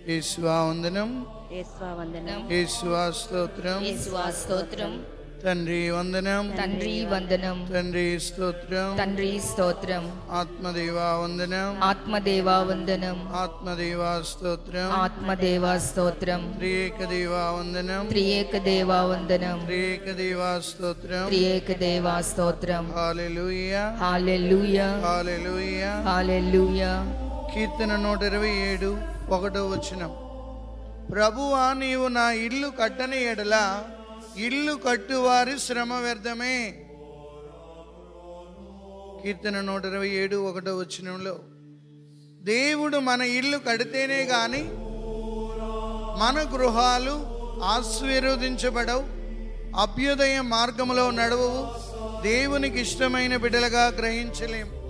యేసువా వందనం, యేసువా వందనం, యేసువా స్తోత్రం, యేసువా స్తోత్రం, తండ్రి వందనం, తండ్రి వందనం, తండ్రి స్తోత్రం, తండ్రి స్తోత్రం, ఆత్మదేవా వందనం, ఆత్మదేవా వందనం, ఆత్మదేవా స్తోత్రం, ఆత్మదేవా స్తోత్రం, త్రియేక దేవా వందనం, త్రియేక దేవా వందనం, త్రియేక దేవా స్తోత్రం, త్రియేక దేవా స్తోత్రం. హల్లెలూయా, హల్లెలూయా, హల్లెలూయా. హల్లెలూయా. కీర్తన 127 1వ వచనం. ప్రభువా, నీవు నా ఇల్లు కట్టని ఎడల ఇల్లు కట్టువారి శ్రమ వ్యర్థమే. కీర్తన 127 1వ వచనంలో దేవుడు మన ఇల్లు కడితేనే గాని మన గృహాలు ఆశీర్వదించబడవు, అభ్యుదయ మార్గంలో నడవవు, దేవునికి ఇష్టమైన బిడ్డలుగా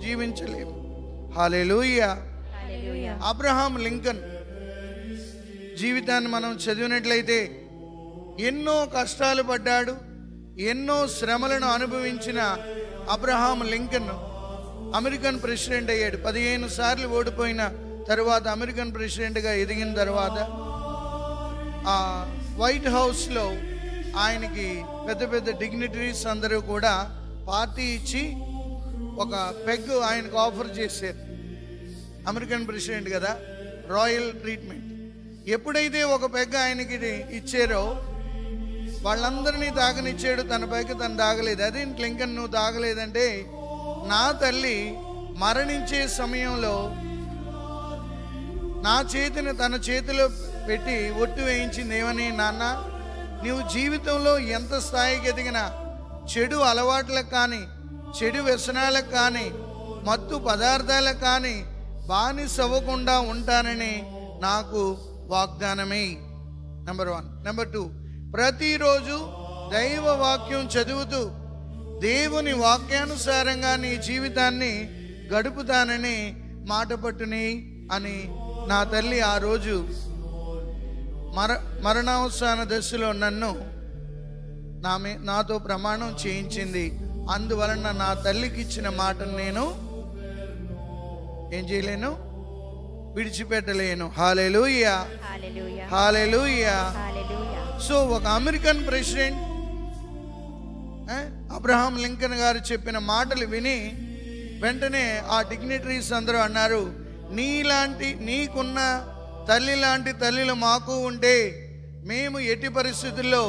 జీవించలేం. హల్లెలూయా. అబ్రహాం లింకన్ జీవితాన్ని మనం చదివినట్లయితే ఎన్నో కష్టాలు పడ్డాడు, ఎన్నో శ్రమలను అనుభవించిన అబ్రహాం లింకన్ అమెరికన్ ప్రెసిడెంట్ అయ్యాడు. 15 సార్లు ఓడిపోయిన తర్వాత అమెరికన్ ప్రెసిడెంట్గా ఎదిగిన తర్వాత ఆ వైట్ హౌస్లో ఆయనకి పెద్ద పెద్ద డిగ్నిటరీస్ అందరూ కూడా పార్టీ ఇచ్చి ఒక పెగ్ ఆయనకు ఆఫర్ చేశారు. అమెరికన్ ప్రెసిడెంట్ కదా, రాయల్ ట్రీట్మెంట్. ఎప్పుడైతే ఒక పెగ్ ఆయనకి ఇచ్చారో వాళ్ళందరినీ తాగనిచ్చాడు, తన పెగ్ తను తాగలేదు. అదేంటి లింకన్ నువ్వు తాగలేదంటే, నా తల్లి మరణించే సమయంలో నా చేతిని తన చేతిలో పెట్టి ఒట్టు వేయించింది. ఏమని? నాన్న, నీవు జీవితంలో ఎంత స్థాయికి ఎదిగినా చెడు అలవాట్లకు కానీ, చెడు వ్యసనాలకు కానీ, మత్తు పదార్థాలకు కానీ బానిసవ్వకుండా ఉంటానని నాకు వాగ్దానమే. నెంబర్ 1. నెంబర్ 2, ప్రతిరోజు దైవ వాక్యం చదువుతూ దేవుని వాక్యానుసారంగా నీ జీవితాన్ని గడుపుతానని మాట పట్టుని అని నా తల్లి ఆ రోజు మరణావసాన దశలో నన్ను నాతో ప్రమాణం చేయించింది. అందువలన నా తల్లికి ఇచ్చిన మాటను నేను ఏం చేయలేను, విడిచిపెట్టలేను. హల్లెలూయా, హల్లెలూయా, హల్లెలూయా. హల్లెలూయా. సో ఒక అమెరికన్ ప్రెసిడెంట్ అబ్రహాం లింకన్ గారు చెప్పిన మాటలు విని వెంటనే ఆ డిగ్నిటరీస్ అందరూ అన్నారు, నీకున్న తల్లి లాంటి తల్లిలు మాకు ఉంటే మేము ఎట్టి పరిస్థితుల్లో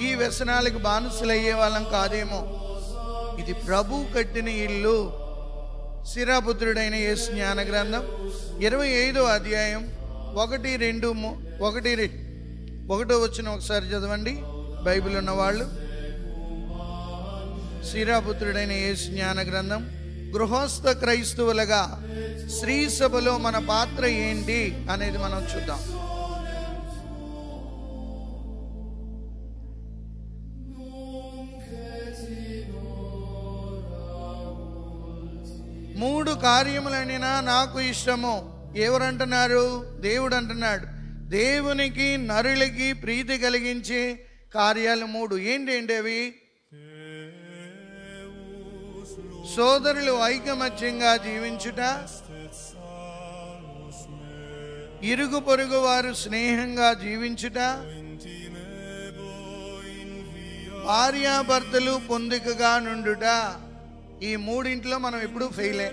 ఈ వ్యసనాలకు బానిసలయ్యే వాళ్ళం కాదేమో. ఇది ప్రభు కట్టిన ఇల్లు. శిరాపుత్రుడైన యేసు జ్ఞాన గ్రంథం 25వ అధ్యాయం 1-1 వచ్చిన ఒకసారి చదవండి బైబిల్ ఉన్నవాళ్ళు. శిరాపుత్రుడైన యేసు జ్ఞాన గ్రంథం. గృహస్థ క్రైస్తవులుగా శ్రీ సభలో మన పాత్ర ఏంటి అనేది మనం చూద్దాం. మూడు కార్యములనినా నాకు ఇష్టము. ఎవరంటున్నారు? దేవుడు అంటున్నాడు. దేవునికి నరులకి ప్రీతి కలిగించే కార్యాలు 3. ఏంటంటే అవి? సోదరులు ఐకమత్యంగా జీవించుట, ఇరుగు పొరుగు వారు స్నేహంగా జీవించుట, భార్యాభర్తలు పొందికగా నుండుట. ఈ మూడింట్లో మనం ఎప్పుడు ఫెయిలే.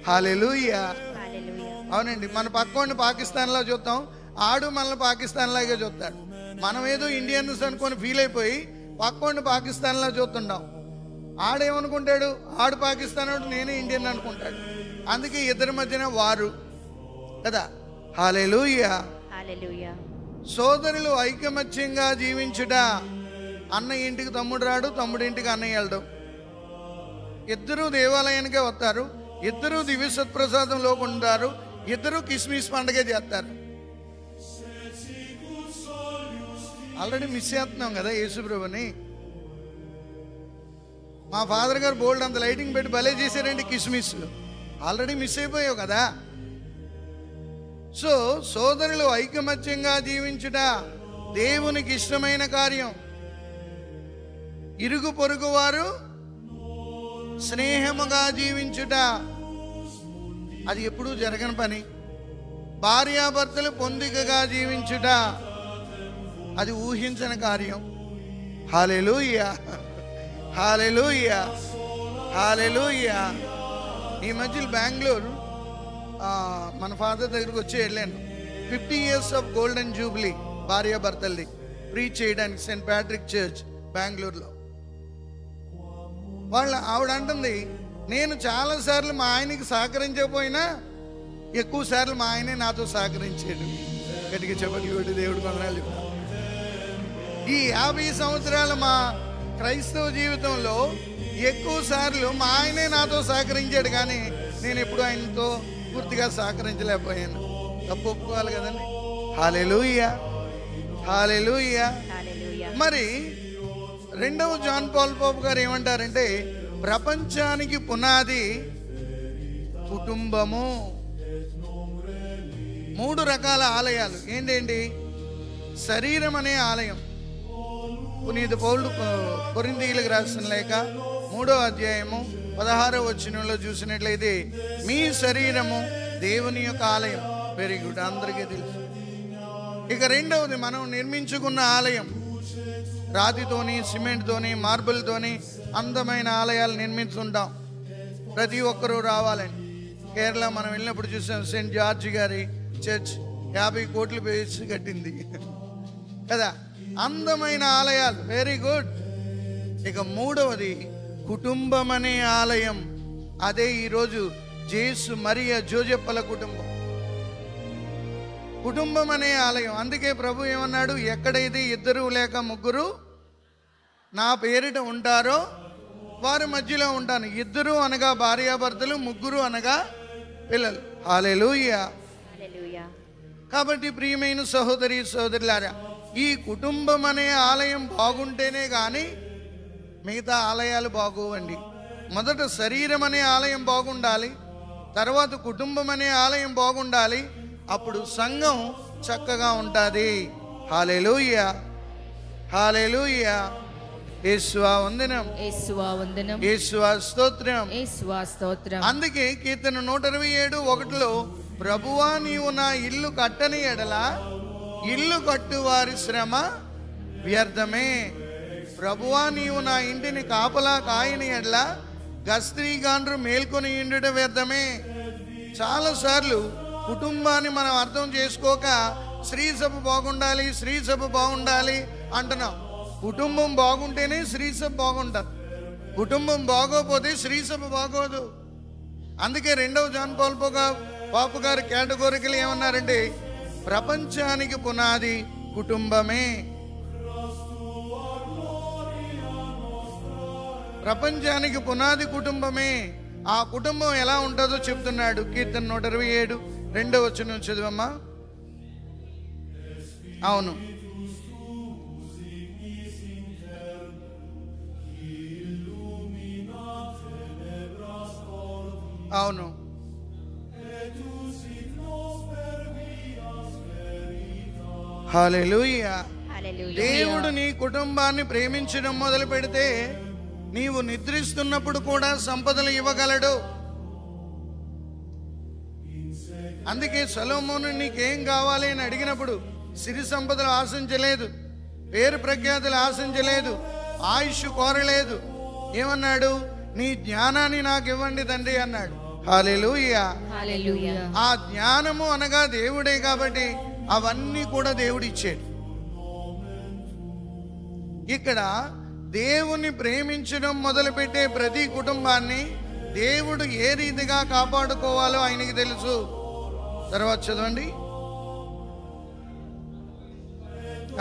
హల్లెలూయా. అవునండి, మన పక్కోడిని పాకిస్తాన్లో చూస్తాం, ఆడు మనల్ని పాకిస్తాన్ లాగే చూస్తాడు. మనం ఏదో ఇండియన్స్ అనుకొని ఫీల్ అయిపోయి పక్కోడిని పాకిస్తాన్లో చూస్తుంటాం. ఆడేమనుకుంటాడు? ఆడు పాకిస్తాన్ వాడు, నేనే ఇండియన్ అనుకుంటాడు. అందుకే ఇద్దరి మధ్యన వారు కదా. హల్లెలూయా, హల్లెలూయా. సోదరులు ఐకమత్యంగా జీవించుట. అన్న ఇంటికి తమ్ముడు రాడు, తమ్ముడి ఇంటికి అన్నయ్య వెళ్ళడు. ఇద్దరూ దేవాలయానికే వస్తారు, ఇద్దరూ దివ్య సత్ప్రసాదంలో ఉంటారు, ఇద్దరూ కిస్మిస్ పండుగ చేస్తారు. ఆల్రెడీ మిస్ చేస్తున్నాం కదా యేసుప్రభుని. మా ఫాదర్ గారు బోల్డ్ అంత లైటింగ్ పెట్టి భలే చేశారండి కిస్మిస్. ఆల్రెడీ మిస్ అయిపోయావు కదా. సో సోదరులు ఐకమత్యంగా జీవించుట దేవునికి ఇష్టమైన కార్యం. ఇరుగు పొరుగు వారు స్నేహముగా జీవించుట అది ఎప్పుడూ జరగని పని. భార్యాభర్తలు పొందికగా జీవించుట అది ఊహించని కార్యం. హల్లెలూయా, హల్లెలూయా, హల్లెలూయా. ఈ మధ్యలో బెంగళూరు మన ఫాదర్ దగ్గరికి వచ్చి వెళ్ళాను. 50 years ఆఫ్ గోల్డెన్ జూబ్లీ భార్యాభర్తలది ప్రీచ్ చేయడానికి సెయింట్ ప్యాట్రిక్ చర్చ్ బెంగళూరులో. ఆవిడ అంటుంది, నేను చాలాసార్లు మా ఆయనకి సహకరించకపోయినా ఎక్కువ సార్లు మా ఆయనే నాతో సహకరించాడు. గట్టిగా చెప్పట్లు కొట్టి దేవుడు కొందనాలు. ఈ 50 సంవత్సరాల మా క్రైస్తవ జీవితంలో ఎక్కువ సార్లు మా ఆయనే నాతో సహకరించాడు, కానీ నేను ఎప్పుడు ఆయనతో పూర్తిగా సహకరించలేకపోయాను. తప్పు ఒప్పుకోవాలి కదండి. హల్లెలూయా, హల్లెలూయా. మరి రెండవ జాన్ పాల్ పోప్ గారు ఏమంటారంటే, ప్రపంచానికి పునాది కుటుంబము. 3 రకాల ఆలయాలు ఏంటండి? శరీరం అనే ఆలయం. పునీత పౌలుడు కొరింథీయులకు రాసిన లేఖ 3వ అధ్యాయము 16వ వచనంలో చూసినట్లయితే, మీ శరీరము దేవుని యొక్క ఆలయం. వెరీ గుడ్, అందరికీ తెలుసు. ఇక రెండవది, మనం నిర్మించుకున్న ఆలయం. రాతితోని, సిమెంట్తోని, మార్బుల్తోని అందమైన ఆలయాలు నిర్మిస్తుంటాం. ప్రతి ఒక్కరూ రావాలని. కేరళ మనం వెళ్ళినప్పుడు చూసాం, సెయింట్ జార్జ్ గారి చర్చ్ 50 కోట్లు వేసి కట్టింది కదా, అందమైన ఆలయాలు. Very good. ఇక మూడవది కుటుంబం అనే ఆలయం. అదే ఈరోజు జేసు మరియా జోజెప్పల కుటుంబం. కుటుంబం అనే ఆలయం. అందుకే ప్రభు ఏమన్నాడు, ఎక్కడైతే 2 లేక 3 నా పేరిట ఉంటారో వారి మధ్యలో ఉంటాను. 2 అనగా భార్యాభర్తలు, 3 అనగా పిల్లలు. హల్లెలూయా. కాబట్టి ప్రియమైన సహోదరి సహోదరులారా, ఈ కుటుంబం అనే ఆలయం బాగుంటేనే కానీ మిగతా ఆలయాలు బాగోవండి. మొదట శరీరం అనే ఆలయం బాగుండాలి, తర్వాత కుటుంబం అనే ఆలయం బాగుండాలి, అప్పుడు సంఘం చక్కగా ఉంటుంది. హల్లెలూయా, హల్లెలూయా. యేసువా వందనం, యేసువా వందనం, యేసువా స్తోత్రం, యేసువా స్తోత్రం. అందుకే కీర్తన 127:1లో, ప్రభువా నీవు నా ఇల్లు కట్టని ఎడల ఇల్లు కట్టువారి శ్రమ వ్యర్థమే. ప్రభువా నీవు నా ఇంటిని కాపలా కాయని ఎడల గస్త్రీగాండ్రు మేల్కొని ఇండుట వ్యర్థమే. చాలాసార్లు కుటుంబాన్ని మనం అర్థం చేసుకోక స్త్రీ సభ బాగుండాలి, స్త్రీ సభ బాగుండాలి అంటున్నాం. కుటుంబం బాగుంటేనే స్త్రీ సభ బాగుంటుంది. కుటుంబం బాగోపోతే స్త్రీ సభ బాగోదు. అందుకే రెండవ జాన్ పాల్ పాపు గారు కేటగోరికలు ఏమన్నారంటే, ప్రపంచానికి పునాది కుటుంబమే. ప్రపంచానికి పునాది కుటుంబమే. ఆ కుటుంబం ఎలా ఉంటుందో చెప్తున్నాడు. కీర్తన 127:2 చదువమ్మా. అవును, అవును. హల్లెలూయా. దేవుడు నీ కుటుంబాన్ని ప్రేమించడం మొదలు పెడితే నీవు నిద్రిస్తున్నప్పుడు కూడా సంపదలు ఇవ్వగలడు. అందుకే సొలొమోను నీకేం కావాలి అని అడిగినప్పుడు సిరి సంపదలు ఆశించలేదు, పేరు ప్రఖ్యాతులు ఆశించలేదు, ఆయుష్ కోరలేదు. ఏమన్నాడు? నీ జ్ఞానాన్ని నాకు ఇవ్వండి తండ్రి అన్నాడు. హల్లెలూయా. ఆ జ్ఞానము అనగా దేవుడే కాబట్టి అవన్నీ కూడా దేవుడు ఇచ్చాడు. ఇక్కడ దేవుని ప్రేమించడం మొదలుపెట్టే ప్రతి కుటుంబాన్ని దేవుడు ఏ రీతిగా కాపాడుకోవాలో ఆయనకి తెలుసు. తర్వాత చదవండి.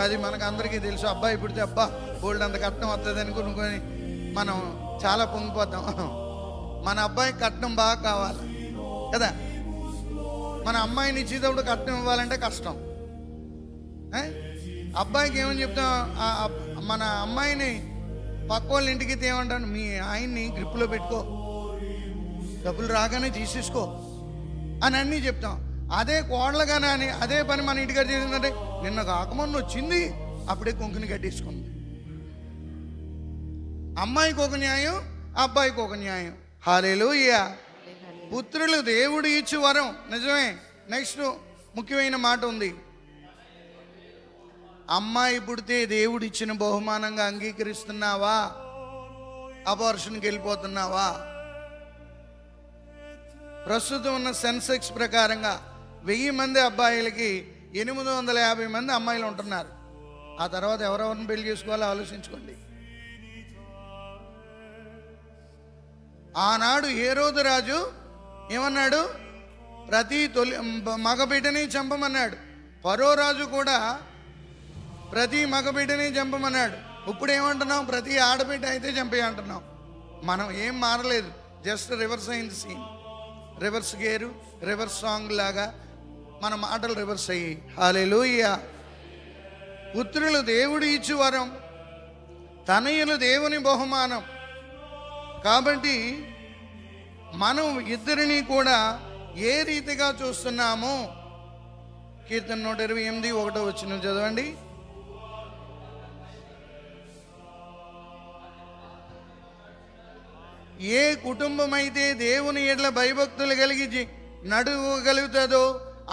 అది మనకు అందరికీ తెలుసు. అబ్బాయి పుడితే అబ్బా బోల్డ్ అంత కట్నం వస్తుంది అనుకుని మనం చాలా పొంగిపోతాం. మన అబ్బాయికి కట్నం బాగా కావాలి కదా. మన అమ్మాయిని ఇచ్చేటప్పుడు కట్నం ఇవ్వాలంటే కష్టం. అబ్బాయికి ఏమని చెప్తాం? మన అమ్మాయిని పక్క వాళ్ళ ఇంటికి ఏమంటాను, మీ ఆయన్ని గ్రిప్లో పెట్టుకో, డబ్బులు రాగానే తీసేసుకో అని అన్నీ చెప్తాం. అదే కోడలుగానే అని అదే పని మన ఇంటికి చేసిందంటే, నిన్న కాకమొన్న వచ్చింది అప్పుడే కొంకుని కట్టేసుకుంది. అమ్మాయికి ఒక న్యాయం, అబ్బాయికి ఒక న్యాయం. హల్లెలూయా. పుత్రులు దేవుడు ఇచ్చు వరం, నిజమే. నెక్స్ట్ ముఖ్యమైన మాట ఉంది. అమ్మాయి పుడితే దేవుడిచ్చిన బహుమానంగా అంగీకరిస్తున్నావా? అబార్షన్కి వెళ్ళిపోతున్నావా? ప్రస్తుతం ఉన్న సెన్సెక్స్ ప్రకారంగా 1000 మంది అబ్బాయిలకి 850 మంది అమ్మాయిలు ఉంటున్నారు. ఆ తర్వాత ఎవరెవరిని పెళ్లి చేసుకోవాలో ఆలోచించుకోండి. ఆనాడు హేరోదు రాజు ఏమన్నాడు? ప్రతి మగబిడ్డని చంపమన్నాడు. ఫరో రాజు కూడా ప్రతి మగబిడ్డని చంపమన్నాడు. ఇప్పుడు ఏమంటున్నాం? ప్రతి ఆడబిడ్డ అయితే చంపే అంటున్నాం. మనం ఏం మారలేదు, జస్ట్ రివర్స్ అయింది scene. Reverse gear, reverse song లాగా మన మాటలు రివర్స్ అయ్యి. హల్లెలూయా. పుత్రులు దేవుడు ఇచ్చు వరం, తనయులు దేవుని బహుమానం. కాబట్టి మనం ఇద్దరిని కూడా ఏ రీతిగా చూస్తున్నామో కీర్తన 128 1వ వచనం చదవండి. ఏ కుటుంబం అయితే దేవుని ఎడ్ల భయభక్తులు కలిగి నడువగలుగుతుందో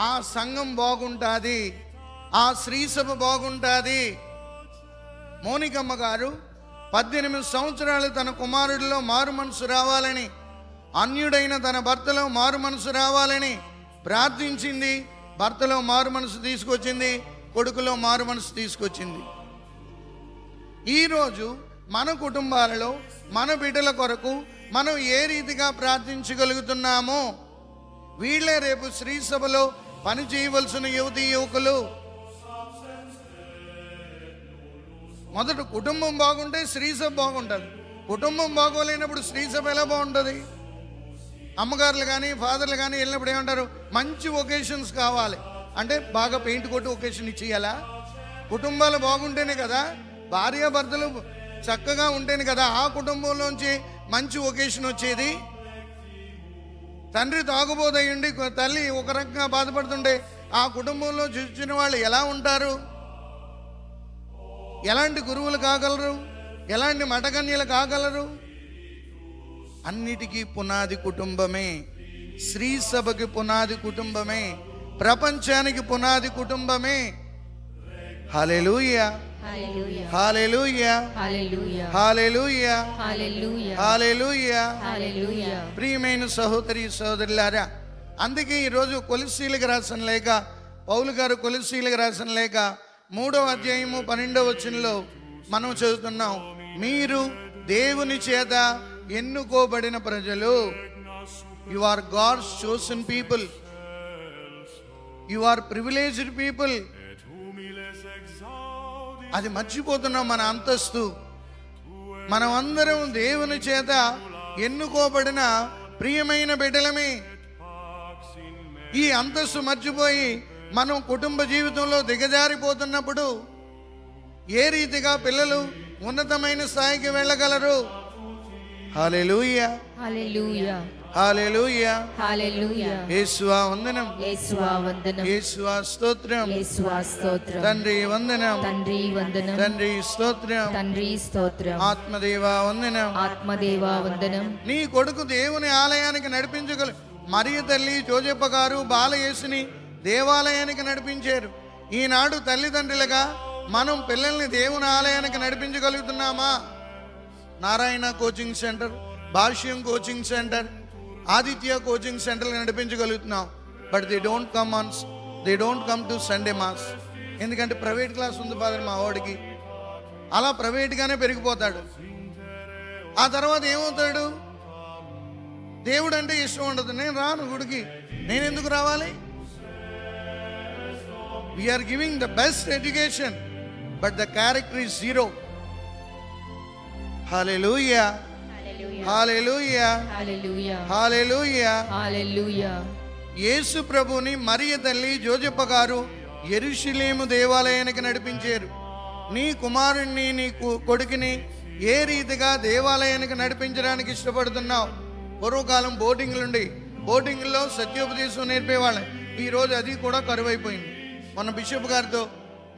ఆ సంఘం బాగుంటుంది, ఆ శ్రీసభ బాగుంటుంది. మోనికమ్మ గారు 18 సంవత్సరాలు తన కుమారుడిలో మారు మనసు రావాలని, అన్యుడైన తన భర్తలో మారు మనసు రావాలని ప్రార్థించింది. భర్తలో మారు మనసు తీసుకొచ్చింది, కొడుకులో మారు మనసు తీసుకొచ్చింది. ఈరోజు మన కుటుంబాలలో మన బిడ్డల కొరకు మనం ఏ రీతిగా ప్రార్థించగలుగుతున్నామో వీళ్ళే రేపు శ్రీ సభలో పని చేయవలసిన యువతీ యువకులు. మొదట కుటుంబం బాగుంటే శ్రీ సభ బాగుంటుంది. కుటుంబం బాగోలేనప్పుడు శ్రీ సభ ఎలా బాగుంటుంది? అమ్మగారులు కానీ ఫాదర్లు కానీ వెళ్ళినప్పుడు ఏమంటారు? మంచి ఒకేషన్స్ కావాలి అంటే బాగా పెయింట్ కొట్టి ఒకేషన్ ఇచ్చేయాలా? కుటుంబాలు బాగుంటేనే కదా, భార్యాభర్తలు చక్కగా ఉంటేనే కదా ఆ కుటుంబంలోంచి మంచి ఒకేషన్ వచ్చేది. తండ్రి తాగుబోదయ్యండి, తల్లి ఒక రకంగా బాధపడుతుంటే ఆ కుటుంబంలో చూసిన వాళ్ళు ఎలా ఉంటారు? ఎలాంటి గురువులు కాగలరు? ఎలాంటి మఠకన్యలు కాగలరు? అన్నిటికీ పునాది కుటుంబమే. శ్రీ సభకి పునాది కుటుంబమే. ప్రపంచానికి పునాది కుటుంబమే. హల్లెలూయా, hallelujah, hallelujah, hallelujah, hallelujah, hallelujah, హల్లెలూయా. ప్రియమైన సహోదరి సహోదరులారా, అందుకే ఈరోజు కొలస్సీలకు రాసిన లేఖ, పౌలు గారు కొలస్సీలకు రాసిన లేఖ 3వ అధ్యాయము 12వ వచనంలో మనం చదువుతున్నాం, మీరు దేవుని చేత ఎన్నుకోబడిన ప్రజలు. You are God's chosen people, you are privileged people. అది మర్చిపోతున్నాం మన అంతస్తు. మనం అందరం దేవుని చేత ఎన్నుకోబడిన ప్రియమైన బిడ్డలమే. ఈ అంతస్తు మర్చిపోయి మనం కుటుంబ జీవితంలో దిగజారిపోతున్నప్పుడు ఏ రీతిగా పిల్లలు ఉన్నతమైన స్థాయికి వెళ్ళగలరు? హల్లెలూయా, హల్లెలూయా, హల్లెలూయా, హల్లెలూయా. యేసువా వందనం, యేసువా వందనం, యేసువా స్తోత్రం, యేసువా స్తోత్రం. తండ్రి వందనం, తండ్రి వందనం, తండ్రి స్తోత్రం, తండ్రి స్తోత్రం. ఆత్మదేవా వందనం, ఆత్మదేవా వందనం. నీ కొడుకు దేవుని ఆలయానికి నడిపించగల మరియ తల్లి జోజప్ప గారు బాలయేసుని దేవాలయానికి నడిపించారు. ఈనాడు తల్లిదండ్రులుగా మనం పిల్లల్ని దేవుని ఆలయానికి నడిపించగలుగుతున్నామా? Narayana coaching centre, Bhashyam coaching centre, Aditya coaching సెంటర్లు నడిపించగలుగుతున్నాం. But they don't come to Sunday mass. ఎందుకంటే ప్రైవేట్ క్లాస్ ఉంది ఫాదర్ మా వాడికి, అలా ప్రైవేట్గానే పెరిగిపోతాడు. ఆ తర్వాత ఏమవుతాడు? దేవుడు అంటే ఇష్టం ఉండదు. నేను రాను గుడికి, నేను ఎందుకు రావాలి? We are giving the best education but the character is zero. Hallelujah, hallelujah, hallelujah, hallelujah, hallelujah. యేసు ప్రభుని మరియ తల్లి జోజప్ప గారు యెరూషలేము దేవాలయానికి నడిపించారు. నీ కుమారుణ్ణి, నీ కొడుకుని ఏ రీతిగా దేవాలయానికి నడిపించడానికి ఇష్టపడుతున్నావు? పూర్వకాలం బోర్డింగ్లో సత్యోపదేశం నేర్పేవాళ్ళం. ఈరోజు అది కూడా కరువైపోయింది. మన బిషప్ గారితో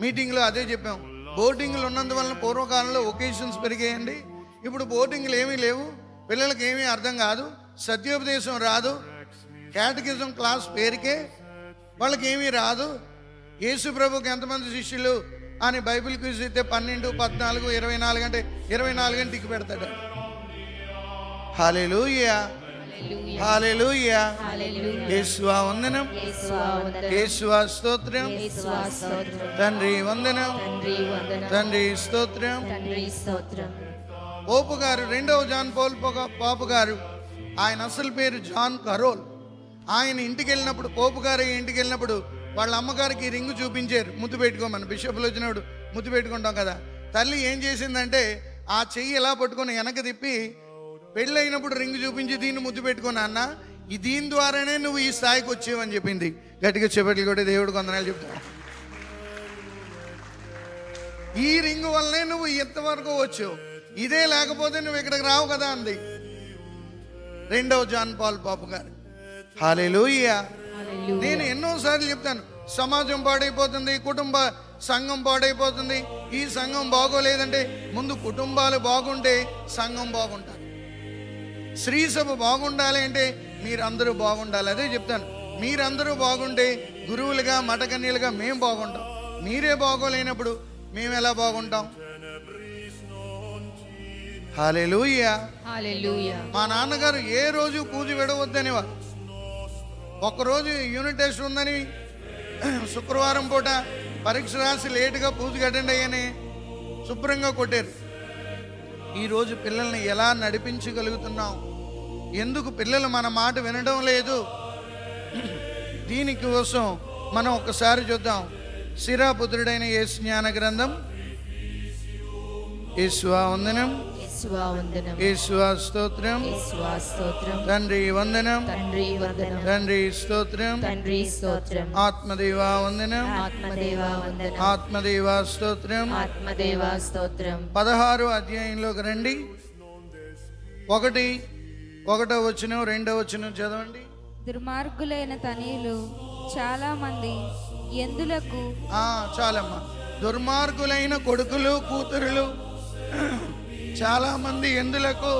మీటింగ్లో అదే చెప్పాం. బోర్డింగ్లు ఉన్నందువలన పూర్వకాలంలో ఒకేషన్స్ పెరిగాయండి. ఇప్పుడు బోర్డింగ్లు ఏమీ లేవు, పిల్లలకి ఏమీ అర్థం కాదు, సత్యోపదేశం రాదు, క్యాటకిజం క్లాస్ పేరుకే వాళ్ళకి ఏమీ రాదు. యేసు ప్రభుకి ఎంతమంది శిష్యులు అని బైబిల్ క్విజ్ అయితే 12, 14, 24 అంటే 24 అని టిక్ పెడతాడు. హల్లెలూయా, హల్లెలూయా. యేసువా వందనం, యేసువా స్తోత్రం, తండ్రి వందనం, తండ్రి స్తోత్రం. పోపు గారు, 2వ జాన్ పౌల్ పాపు గారు, ఆయన అసలు పేరు జాన్ కరోల్. ఆయన ఇంటికి వెళ్ళినప్పుడు, పోపు గారు ఇంటికి వెళ్ళినప్పుడు వాళ్ళ అమ్మగారికి రింగు చూపించారు, ముద్దు పెట్టుకోమని. బిషప్లు వచ్చినప్పుడు ముద్దు పెట్టుకుంటాం కదా. తల్లి ఏం చేసిందంటే ఆ చెయ్యి ఎలా పట్టుకొని వెనక తిప్పి పెళ్ళైనప్పుడు రింగు చూపించి దీన్ని ముద్దు పెట్టుకున్నా అన్న, దీని ద్వారానే నువ్వు ఈ స్థాయికి వచ్చేవని చెప్పింది. గట్టిగా చెప్పట్లు కూడా దేవుడికి వందనాలు చెప్తున్నా. ఈ రింగు వల్లనే నువ్వు ఇంతవరకు వచ్చావు, ఇదే లేకపోతే నువ్వు ఇక్కడికి రావు కదా అంది 2వ జాన్ పాల్ పాపు గారు. హల్లెలూయా. నేను ఎన్నోసార్లు చెప్తాను, సమాజం పాడైపోతుంది, కుటుంబ సంఘం పాడైపోతుంది, ఈ సంఘం బాగోలేదంటే ముందు కుటుంబాలు బాగుంటే సంఘం బాగుంటారు. శ్రీ సభ బాగుండాలి అంటే మీరందరూ బాగుండాలి. అదే చెప్తాను, మీరందరూ బాగుంటే గురువులుగా మఠకన్యలుగా మేము బాగుంటాం. మీరే బాగోలేనప్పుడు మేము ఎలా బాగుంటాం? హల్లెలూయా, హల్లెలూయా. మా నాన్నగారు ఏ రోజు పూజ విడవద్దనేవారు. ఒక్కరోజు యూనిట్ టెస్ట్ ఉందని శుక్రవారం పూట పరీక్ష రాసి లేటుగా పూజకి అటెండ్ అయ్యని శుభ్రంగా కొట్టారు. ఈరోజు పిల్లల్ని ఎలా నడిపించగలుగుతున్నాం? ఎందుకు పిల్లలు మన మాట వినడం లేదు? దీనికోసం మనం ఒక్కసారి చూద్దాం. శిరాపుత్రుడైన యేసు జ్ఞాన గ్రంథం. యేసువా వందనం, యేసువా స్తోత్రం, తండ్రి వందనం, తండ్రి స్తోత్రం, ఆత్మదేవా వందనం, ఆత్మదేవా స్తోత్రం. 16వ అధ్యాయంలోకి రండి. 1వ వచనం 2వ వచనం చదవండి. దుర్మార్గులైన తనయులు చాలా మంది ఎందులకు, చాలమ్మా. దుర్మార్గులైన కొడుకులు కూతురులు చాలా మంది ఎందులకు.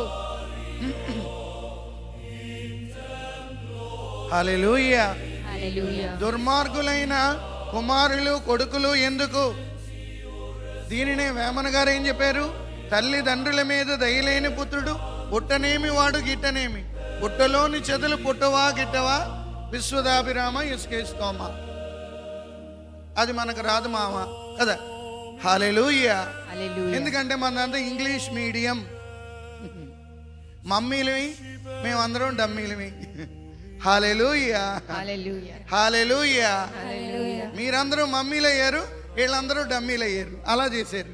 హల్లెలూయా. దుర్మార్గులైన కుమారులు కొడుకులు ఎందుకు? దీనినే వేమన గారు ఏం చెప్పారు? తల్లిదండ్రుల మీద దయలేని పుత్రుడు పుట్టనేమి వాడు గిట్టనేమి, పుట్టలోని చెదలు పుట్టవా గిట్టవా, విశ్వదాభిరామ ఇసుకేస్తోమ. అది మనకు రాదు మామ కదా. హల్లెలూయా. ఎందుకంటే మనదంతా ఇంగ్లీష్ మీడియం. మమ్మీలవి మేమందరం డమ్మీలవి. హల్లెలూయా, హల్లెలూయా. మీరందరూ మమ్మీలు అయ్యారు, వీళ్ళందరూ డమ్మీలు అయ్యారు. అలా చేశారు.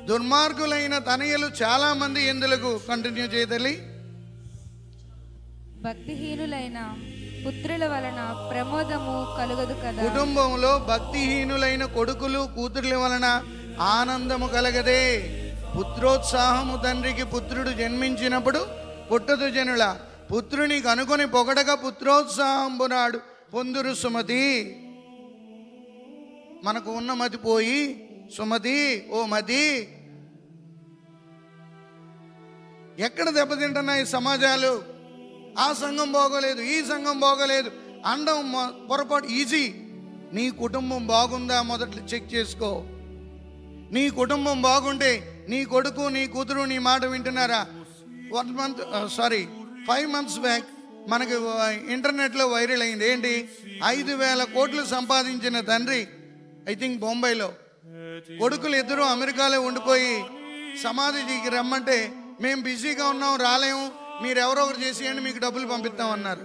దుర్మార్గులైన తనయులు చాలా మంది ఎందులకు. కంటిన్యూ చేయదలి. భక్తిహీనులైన పుత్రుల వలన ప్రమోదము కలుగదు కదా. కుటుంబంలో భక్తిహీనులైన కొడుకులు కూతుర్ల వలన ఆనందము కలగదే. పుత్రోత్సాహము తండ్రికి పుత్రుడు జన్మించినప్పుడు పుట్టదు జనుల, పుత్రుని కనుకొని పొగడగా పుత్రోత్సాహంబునాడు పొందురు సుమతి. మనకు ఉన్న మతి పోయి సుమతి, ఓ మతి, ఎక్కడ దెబ్బతింటున్నాయి సమాజాలు? ఆ సంఘం బాగోలేదు, ఈ సంఘం బాగోలేదు అండం పొరపాటు. ఈజీ. నీ కుటుంబం బాగుందా మొదట చెక్ చేసుకో. నీ కుటుంబం బాగుంటే నీ కొడుకు నీ కూతురు నీ మాట వింటున్నారా? 5 months బ్యాక్ మనకి ఇంటర్నెట్లో వైరల్ అయింది. ఏంటి? 5,000 కోట్లు సంపాదించిన తండ్రి, ఐ థింక్ బొంబాయిలో, కొడుకులు ఇద్దరు అమెరికాలో ఉండిపోయి సమాధికి రమ్మంటే మేము బిజీగా ఉన్నాం రాలేము, మీరెవరో ఒకరు చేసేయండి మీకు డబ్బులు పంపిస్తామన్నారు.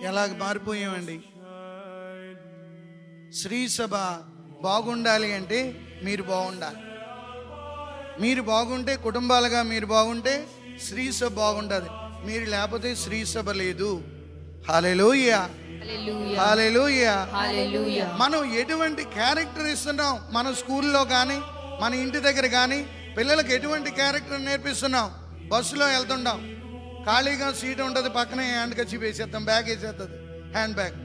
ఎలాగ మారిపోయామండి. శ్రీ సభ బాగుండాలి అంటే మీరు బాగుండాలి. మీరు బాగుంటే, కుటుంబాలుగా మీరు బాగుంటే శ్రీ సభ బాగుంటుంది. మీరు లేకపోతే శ్రీ సభ లేదు. హల్లెలూయా, హల్లెలూయా. మనం ఎటువంటి క్యారెక్టర్ ఇస్తున్నాం మన స్కూల్లో కానీ మన ఇంటి దగ్గర కానీ పిల్లలకు ఎటువంటి క్యారెక్టర్ నేర్పిస్తున్నాం? బస్సులో వెళ్తుంటాం, ఖాళీగా సీట్ ఉంటుంది, పక్కనే హ్యాండ్ కర్చీఫ్ వేసేస్తాం, బ్యాగ్ వేసేస్తుంది, హ్యాండ్ బ్యాగ్.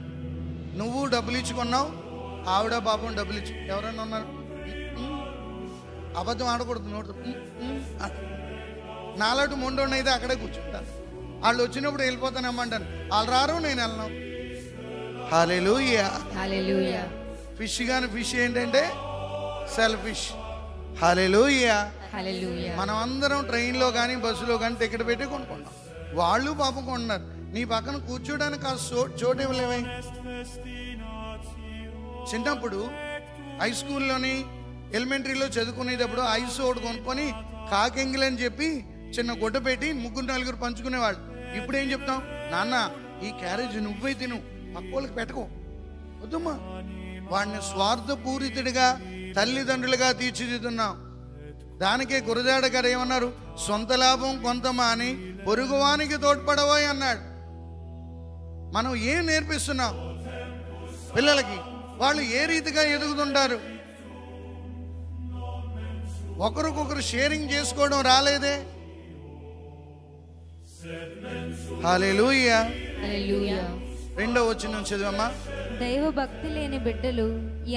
నువ్వు డబ్బులు ఇచ్చుకున్నావు, ఆవిడ పాపం డబ్బులు ఇచ్చు. ఎవరైనా ఉన్నారు? అబద్ధం ఆడకూడదు. నోడు నాలాంటి మొండోడినైతే అక్కడే కూర్చుంటాను. వాళ్ళు వచ్చినప్పుడు వెళ్ళిపోతానమ్మంటాను, వాళ్ళు రారు, నేను వెళ్ళను. హల్లెలూయా. హల్లెలూయా. ఫిష్ కానీ ఫిష్ ఏంటంటే సెల్ఫిష్. హల్లెలూయా. హల్లెలూయా. మనం అందరం ట్రైన్లో కానీ బస్సులో కానీ టికెట్ పెట్టి కొనుక్కున్నాం. వాళ్ళు పాపం కొన్నారు. నీ పక్కన కూర్చోడానికి ఆ చోటు ఇవ్వలేవే. చిన్నప్పుడు హై స్కూల్లోని ఎలిమెంటరీలో చదువుకునేటప్పుడు ఐస్ ఒకటి కొనుక్కొని కాకెంగిలని చెప్పి చిన్న గుడ్డ పెట్టి 3-4 పంచుకునేవాళ్ళు. ఇప్పుడు ఏం చెప్తాం, నాన్న ఈ క్యారేజ్ నువ్వే తిను, పక్కోళ్ళకి పెట్టుకో. వద్దమ్మా. వాడిని స్వార్థపూరితుడిగా తల్లిదండ్రులుగా తీర్చిదిద్దున్నాం. దానికే గురజాడ గారు ఏమన్నారు, సొంత లాభం కొంతమా అని పొరుగువానికి తోడ్పడవోయ్ అన్నాడు. మనం ఏం నేర్పిస్తున్నాం పిల్లలకి? వాళ్ళు ఏ రీతిగా ఎదుగుతుంటారు? ఒకరికొకరు షేరింగ్ చేసుకోవడం రాలేదే. హల్లెలూయా. హల్లెలూయా. 2వ వచనం చదివమ్మా. దైవ భక్తి లేని బిడ్డలు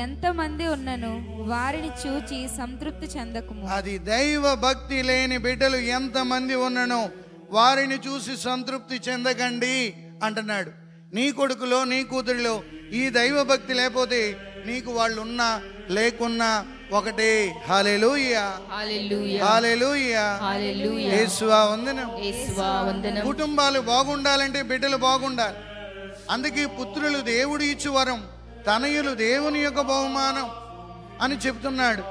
ఎంతమంది ఉన్నను వారిని చూచి సంతృప్తి చెందకుము. అది దైవ భక్తి లేని బిడ్డలు ఎంతమంది ఉన్ననో వారిని చూసి సంతృప్తి చెందకండి అంటున్నాడు. నీ కొడుకులో నీ కూతురిలో ఈ దైవ భక్తి లేకపోతే నీకు వాళ్ళు ఉన్నా లేకున్నా ఒకటే. హల్లెలూయా. హల్లెలూయా. హల్లెలూయా. హల్లెలూయా. యేసువా వందనం. యేసువా వందనం. కుటుంబాలు బాగుండాలంటే బిడ్డలు బాగుండాలి. అందుకే పుత్రులు దేవుడు ఇచ్చు వరం, తనయులు దేవుని యొక్క బహుమానం అని చెప్తున్నాడు.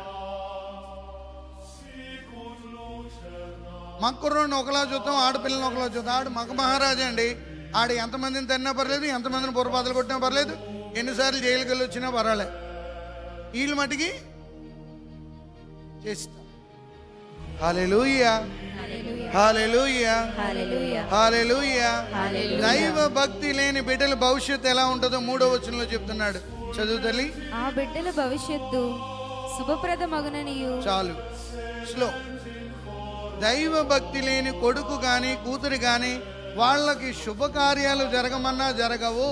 మక్కుర్రోని ఒకలా చూద్దాం, ఆడపిల్లని ఒకలా చూద్దాం. ఆడు మగ మహారాజా అండి. ఆడు ఎంతమందిని తిన్నా పర్లేదు, ఎంతమందిని పొరపాతలు కొట్టినా పర్లేదు, ఎన్నిసార్లు జైలుకి వెళ్ళి వచ్చినా పర్వాలేదు. వీళ్ళు మటుకి చేస్తా. హల్లెలూయా. హల్లెలూయా. హల్లెలూయా. హల్లెలూయా. హల్లెలూయా. దైవ భక్తి లేని బిడ్డల భవిష్యత్తు ఎలా ఉంటుందో 3వ వచనంలో చెప్తున్నాడు. చదువు తల్లి. ఆ బిడ్డల భవిష్యత్తు శుభప్రదమగుననియు. చాలు, స్లో. దైవ భక్తి లేని కొడుకు గాని కూతురు గాని వాళ్ళకి శుభకార్యాలు జరగమన్నా జరగవు.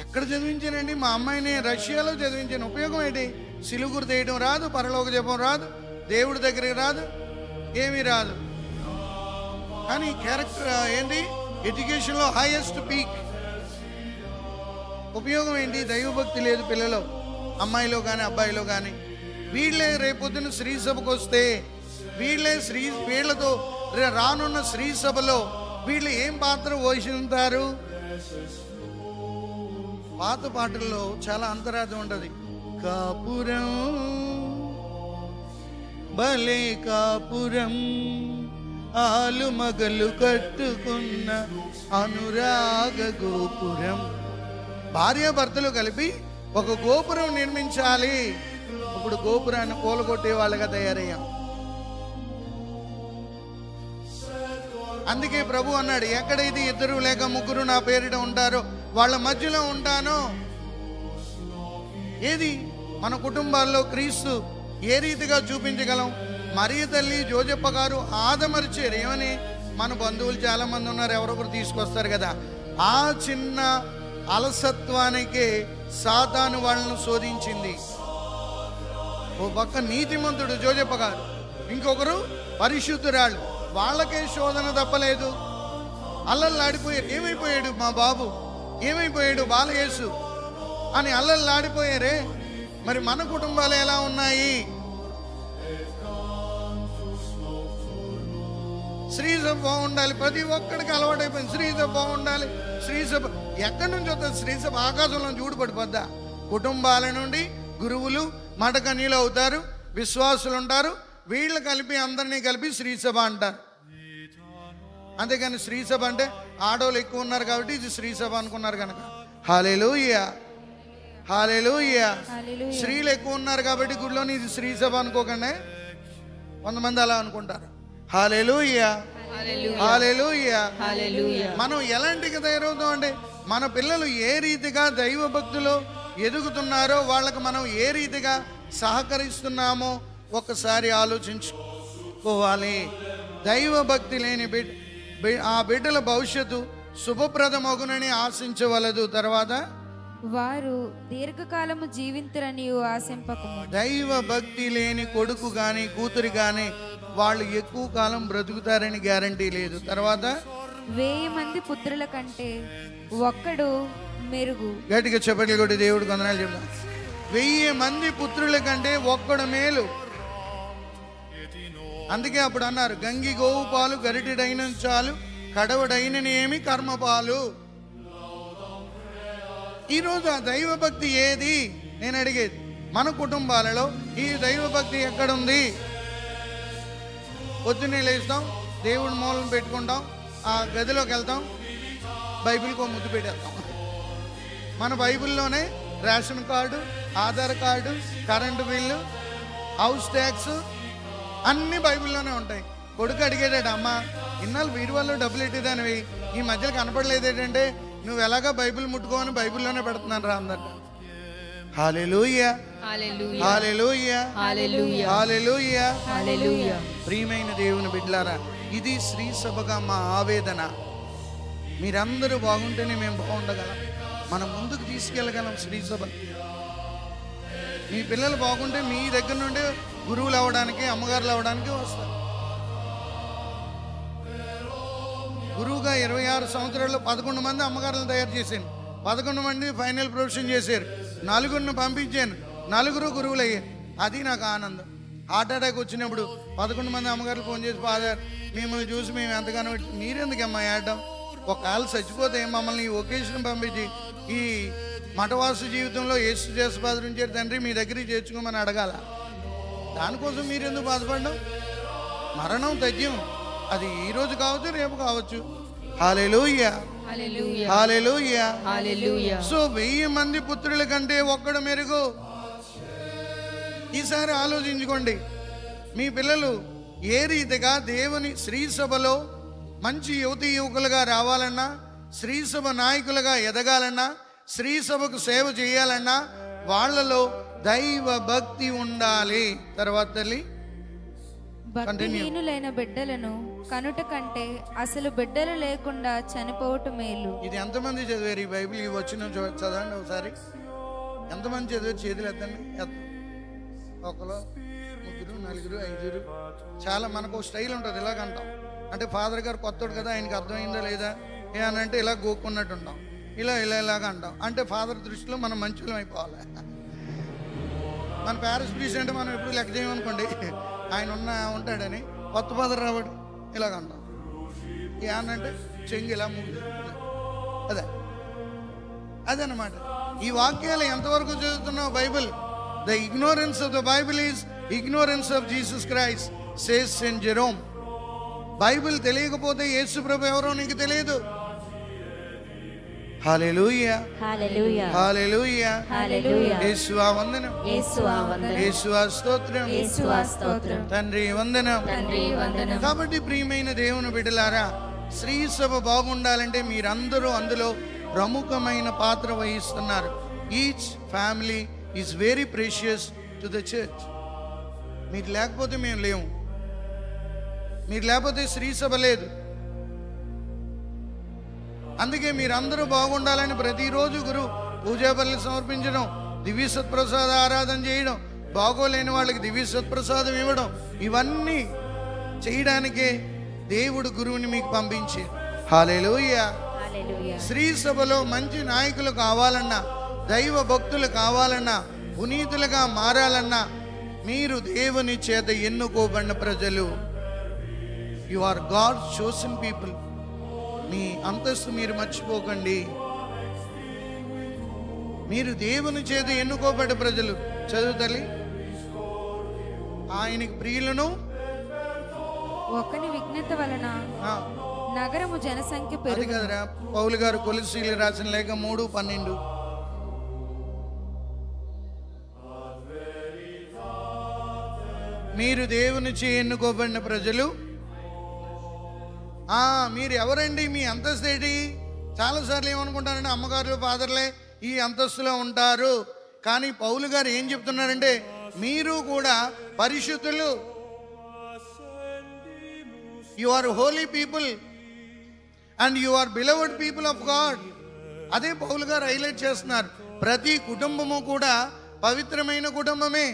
ఎక్కడ చదివించానండి? మా అమ్మాయిని రష్యాలో చదివించాను. ఉపయోగం ఏంటి? సిలుగురు తీయడం రాదు, పరలోక జపం రాదు, దేవుడి దగ్గరికి రాదు, ఏమీ రాదు. కానీ క్యారెక్టర్ ఏంటి? ఎడ్యుకేషన్లో హైయెస్ట్ పీక్. ఉపయోగం ఏంటి? దైవభక్తి లేదు పిల్లలో, అమ్మాయిలో కానీ అబ్బాయిలో కానీ. వీళ్ళే రేపొద్దున శ్రీ సభకు వస్తే వీళ్ళతో రానున్న శ్రీ సభలో వీళ్ళు ఏం పాత్ర పోషిస్తారు? పాత పాటల్లో చాలా అంతరార్థం ఉంటుంది. కాపురం భలే కాపురం, ఆలు మగలు కట్టుకున్న అనురాగ గోపురం. భార్యాభర్తలు కలిపి ఒక గోపురం నిర్మించాలి. ఇప్పుడు గోపురాన్ని కూలగొట్టే వాళ్ళగా తయారయ్యాం. అందుకే ప్రభు అన్నాడు, ఎక్కడైతే 2 లేక 3 నా పేరిట ఉంటారో వాళ్ళ మధ్యలో ఉంటాను. ఏది మన కుటుంబాల్లో క్రీస్తు ఏ రీతిగా చూపించగలం? మరియ తల్లి జోజప్ప గారు ఆదమరిచారు. ఏమని? మన బంధువులు చాలా మంది ఉన్నారు, ఎవరొకరు తీసుకొస్తారు కదా. ఆ చిన్న అలసత్వానికే సాతాను వాళ్ళను శోధించింది. ఓ పక్క నీతిమంతుడు జోజప్ప గారు, ఇంకొకరు పరిశుద్ధురాళ్ళు. వాళ్ళకే శోధన తప్పలేదు. అల్లల్లాడిపోయారు. ఏమైపోయాడు మా బాబు, ఏమైపోయాడు బాలయేసు అని అల్లల్లాడిపోయారే. మరి మన కుటుంబాలు ఎలా ఉన్నాయి? శ్రీసభ బాగుండాలి. ప్రతి ఒక్కడికి అలవాటైపోయింది శ్రీసభ బాగుండాలి. శ్రీసభ ఎక్కడి నుంచి వస్తుంది? శ్రీసభ ఆకాశంలో చూడబడిపోద్దా? కుటుంబాల నుండి గురువులు మఠకన్యులు అవుతారు, విశ్వాసులు ఉంటారు, వీళ్ళు కలిపి అందరినీ కలిపి శ్రీసభ అంటారు. అంతేగాని శ్రీసభ అంటే ఆడవాళ్ళు ఎక్కువ ఉన్నారు కాబట్టి ఇది శ్రీసభ అనుకున్నారు కనుక. హల్లెలూయా. హల్లెలూయా. స్త్రీలు ఎక్కువ ఉన్నారు కాబట్టి గుడిలోని ఇది శ్రీసభ అనుకోకండి. కొంతమంది అలా అనుకుంటారు. హల్లెలూయా. హల్లెలూయా. హల్లెలూయా. మనం ఎలాంటిగా తయారవుతాం అంటే మన పిల్లలు ఏ రీతిగా దైవ భక్తులు ఎదుగుతున్నారో వాళ్ళకి మనం ఏ రీతిగా సహకరిస్తున్నామో ఒక్కసారి ఆలోచించుకోవాలి. దైవ భక్తి లేని ఆ బిడ్డల భవిష్యత్తు శుభప్రదమగునని ఆశించవలదు. తర్వాత వారు దీర్ఘకాలము జీవింతురని ఆశింపకము. దైవ భక్తి లేని కొడుకు గాని కూతురు గాని వాళ్ళు ఎక్కువ కాలం బ్రతుకుతారని గ్యారంటీ లేదు. తర్వాత 1000 మంది పుత్రుల కంటే ఒక్కడు మెరుగు. గట్టిగా చెప్పట్లు కొట్టి దేవుడు కొందనాలు చెప్తాం. 1000 మంది పుత్రుల కంటే ఒక్కడు మేలు. అందుకే అప్పుడు అన్నారు, గంగి గోవు పాలు గరిటెడైన చాలు, కడవడైననేమి కర్మపాలు. ఈరోజు ఆ దైవభక్తి ఏది నేను అడిగేది. మన కుటుంబాలలో ఈ దైవభక్తి ఎక్కడుంది? పొద్దున్నే లేస్తాం, దేవుడి మూలం పెట్టుకుంటాం, ఆ గదిలోకి వెళ్తాం, బైబిల్కి ముద్దు పెట్టేస్తాం. మన బైబిల్లోనే ration card, Aadhaar card, current bill, house tax అన్నీ బైబిల్లోనే ఉంటాయి. కొడుకు అడిగేటాడు, అమ్మ ఇన్నాళ్ళు వీడి వాళ్ళు డబ్బులు ఎట్టేదానివి, ఈ మధ్యలో కనపడలేదు ఏంటంటే, నువ్వు ఎలాగా బైబిల్ ముట్టుకోని బైబిల్లోనే పెడుతున్నాను రా అందరు. హల్లెలూయా, హల్లెలూయా, హల్లెలూయా, హల్లెలూయా, హల్లెలూయా. హల్లెలూయా. ప్రియమైన దేవుని బిడ్డలారా, ఇది శ్రీ సభగా మా ఆవేదన. మీరందరూ బాగుంటేనే మేము బాగుండగలం, మనం ముందుకు తీసుకెళ్ళగలం శ్రీ సభ. మీ పిల్లలు బాగుంటే మీ దగ్గర నుండి గురువులు అవ్వడానికి, అమ్మగారులు అవ్వడానికి వస్తారు. గురువుగా 26 సంవత్సరాల్లో 11 మంది అమ్మగారులను తయారు చేశాను, 11 మంది ఫైనల్ ప్రొఫెషన్ చేశారు, 4 పంపించాను, 4 గురువులు అయ్యారు. అది నాకు ఆనందం. హార్ట్ అటాక్ వచ్చినప్పుడు 11 మంది అమ్మగారులు ఫోన్ చేసి, ఫాదర్ మిమ్మల్ని చూసి మేము ఎంతగానో, మీరెందుకమ్మా ఏడడం, ఒకవేళ చచ్చిపోతే మమ్మల్ని ఈ ఒకేషన్ పంపించి ఈ మఠవాసు జీవితంలో యేసు చేసి బాధరించారు తండ్రి, మీ దగ్గరికి చేర్చుకోమని అడగాల. దానికోసం మీరెందుకు బాధపడడం? మరణం తథ్యం, అది ఈరోజు కావచ్చు, రేపు కావచ్చు. హల్లెలూయా, హల్లెలూయా, హల్లెలూయా, హల్లెలూయా. సో 1000 మంది పుత్రుల కంటే ఒక్కడు మెరుగు. ఈసారి ఆలోచించుకోండి, మీ పిల్లలు ఏ రీతిగా దేవుని శ్రీ సభలో మంచి యువతీ యువకులుగా రావాలన్నా, శ్రీ సభ నాయకులుగా ఎదగాలన్నా, శ్రీ సభకు సేవ చేయాలన్నా వాళ్ళలో దైవ భక్తి ఉండాలి. తర్వాత తల్లి, భక్తిహీనులైన బిడ్డలను కనుట కంటే అసలు బిడ్డలు లేకుండా చనిపోవటం మేలు. ఇది ఎంతమంది చదివారు ఈ బైబిల్? ఇవి వచ్చిన చదవండి ఒకసారి. ఎంతమంది చదివారు? చేతులు ఎత్తండి. ఒకరు, 3, 4, 5. చాలా మనకు స్టైల్ ఉంటుంది, ఇలాగంటాం. అంటే ఫాదర్ గారు కొత్తడు కదా, ఆయనకి అర్థమైందా లేదా ఏమనంటే ఇలా గోక్కున్నట్టు ఉంటాం, ఇలాగ అంటాం. అంటే ఫాదర్ దృష్టిలో మనం మంచులం అయిపోవాలి. మన ప్యారిస్ ప్రెసిడెంట్ మనం ఎప్పుడు లెక్క చేయమనుకోండి, ఆయన ఉంటాడని, కొత్త ఫాదర్ రావాడు ఇలాగ అంటాం. ఏమనంటే చెంగి ఇలా మూడు, అదనమాట. ఈ వాక్యాలు ఎంతవరకు చదువుతున్నావు Bible? The ignorance of the Bible is ignorance of Jesus Christ, says Saint Jerome. Bible తెలియకపోతే యేసు ప్రభు ఎవరో నీకు తెలియదు. హల్లెలూయా, హల్లెలూయా, హల్లెలూయా, హల్లెలూయా. యేసువా వందనం, యేసువా వందనం, యేసువా స్తోత్రం, యేసువా స్తోత్రం. తండ్రి వందనం, తండ్రి వందనం. కాబట్టి ప్రియమైన దేవుని బిడ్డలారా, శ్రీ సభ బాగుండాలంటే మీరందరూ అందులో ప్రముఖమైన పాత్ర వహిస్తున్నారు. Each family is very precious to the church. మీరు లేకపోతే మేము లేము, మీరు లేకపోతే శ్రీ సభ లేదు. అందుకే మీరందరూ బాగుండాలని ప్రతిరోజు గురు పూజా బలులు సమర్పించడం, దివ్య సత్ప్రసాద ఆరాధన చేయడం, బాగోలేని వాళ్ళకి దివ్య సత్ప్రసాదం ఇవ్వడం, ఇవన్నీ చేయడానికే దేవుడు గురువుని మీకు పంపించి. హల్లెలూయా. హల్లెలూయా. శ్రీ సభలో మంచి నాయకులు కావాలన్నా, దైవ భక్తులు కావాలన్నా, పునీతులుగా మారాలన్నా మీరు దేవుని చేత ఎన్నుకోబడిన ప్రజలు. You are God's chosen people. మీ అంతస్తు మీరు మర్చిపోకండి. మీరు దేవుని చేత ఎన్నుకోబడ్డ ప్రజలు. చదువు తల్లి. ఆయనకి ప్రియులను ఒకని విజ్ఞత వలన ఆ, నగరము జనసంఖ్య అది పెరుగు. కదరా పౌలు గారు కొలస్సీలు రాసిన లేఖ 3:12. మీరు దేవుని చే ఎన్నుకోబడిన ప్రజలు. మీరు ఎవరండి? మీ అంతస్తు ఏంటి? చాలాసార్లు ఏమనుకుంటారంటే అమ్మగారులు ఫాదర్లే ఈ అంతస్తులో ఉంటారు. కానీ పౌలు గారు ఏం చెప్తున్నారంటే మీరు కూడా పరిశుద్ధులు. You are holy people and you are beloved people of God. అదే పౌలు గారు హైలైట్ చేస్తున్నారు. ప్రతి కుటుంబము కూడా పవిత్రమైన కుటుంబమే.